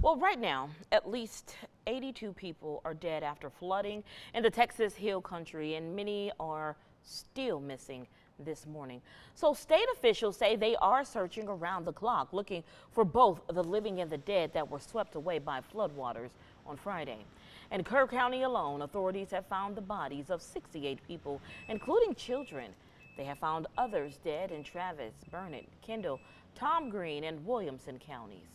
Well, right now, at least 82 people are dead after flooding in the Texas Hill Country, and many are still missing this morning. So state officials say they are searching around the clock, looking for both the living and the dead that were swept away by floodwaters on Friday. In Kerrville County alone, authorities have found the bodies of 68 people, including children. They have found others dead in Travis, Burnett, Kendall, Tom Green, and Williamson counties.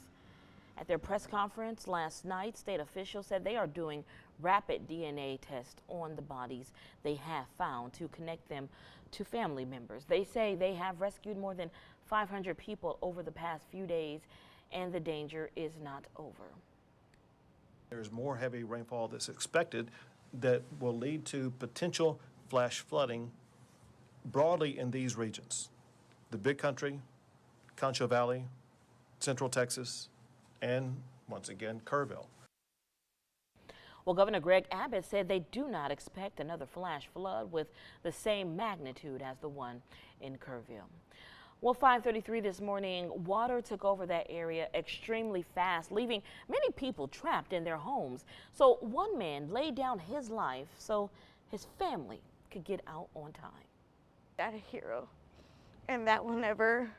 At their press conference last night, state officials said they are doing rapid DNA tests on the bodies they have found to connect them to family members. They say they have rescued more than 500 people over the past few days, and the danger is not over. There's more heavy rainfall that's expected that will lead to potential flash flooding broadly in these regions: the Big Country, Concho Valley, Central Texas, and once again, Kerrville. Well, Governor Greg Abbott said they do not expect another flash flood with the same magnitude as the one in Kerrville. Well, 5:33 this morning, water took over that area extremely fast, leaving many people trapped in their homes. So one man laid down his life so his family could get out on time. That a hero, and that will never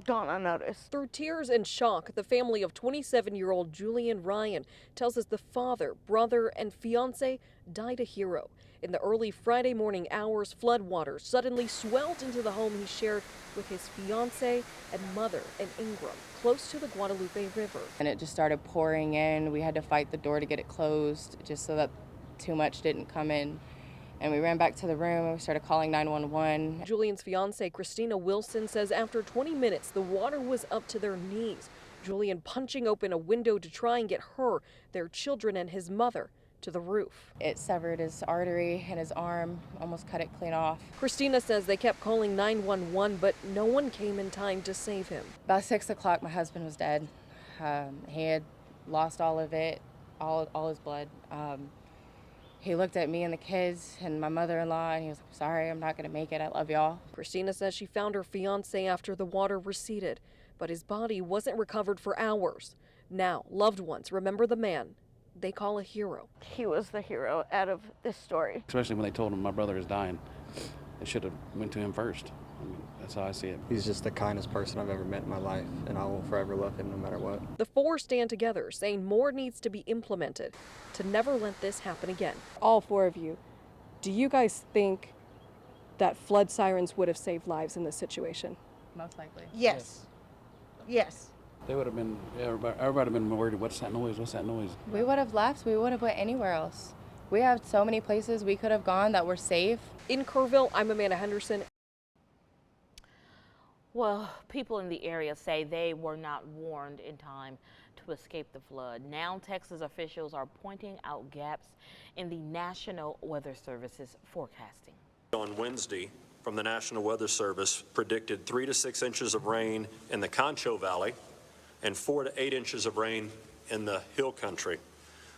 gone unnoticed. Through tears and shock, the family of 27-year-old Julian Ryan tells us the father, brother, and fiance died a hero. In the early Friday morning hours, floodwaters suddenly swelled into the home he shared with his fiance and mother in Ingram, close to the Guadalupe River. And it just started pouring in. We had to fight the door to get it closed just so that too much didn't come in. And we ran back to the room and we started calling 911. Julian's fiance, Christina Wilson, says after 20 minutes, the water was up to their knees. Julian punching open a window to try and get her, their children, and his mother to the roof. It severed his artery in his arm, almost cut it clean off. Christina says they kept calling 911, but no one came in time to save him. About 6 o'clock, my husband was dead. He had lost all of it, all his blood. He looked at me and the kids and my mother-in-law and he was like, "Sorry, I'm not gonna make it. I love y'all." Christina says she found her fiance after the water receded, but his body wasn't recovered for hours. Now, loved ones remember the man they call a hero. He was the hero out of this story. Especially when they told him my brother is dying. They should have went to him first. I mean, that's how I see it. He's just the kindest person I've ever met in my life, and I will forever love him no matter what. The four stand together, saying more needs to be implemented to never let this happen again. All four of you, do you guys think that flood sirens would have saved lives in this situation? Most likely. Yes. Yes. They would have been, everybody would have been worried, what's that noise, what's that noise? We would have left. We would have went anywhere else. We have so many places we could have gone that were safe. In Kerrville, I'm Amanda Henderson. Well, people in the area say they were not warned in time to escape the flood. Now, Texas officials are pointing out gaps in the National Weather Service's forecasting. On Wednesday, from the National Weather Service, predicted 3 to 6 inches of rain in the Concho Valley and 4 to 8 inches of rain in the Hill Country.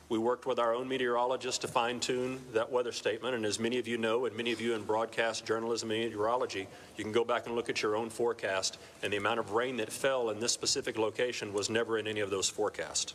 We worked with our own meteorologists to fine-tune that weather statement, and as many of you know, and many of you in broadcast journalism and meteorology, you can go back and look at your own forecast, and the amount of rain that fell in this specific location was never in any of those forecasts.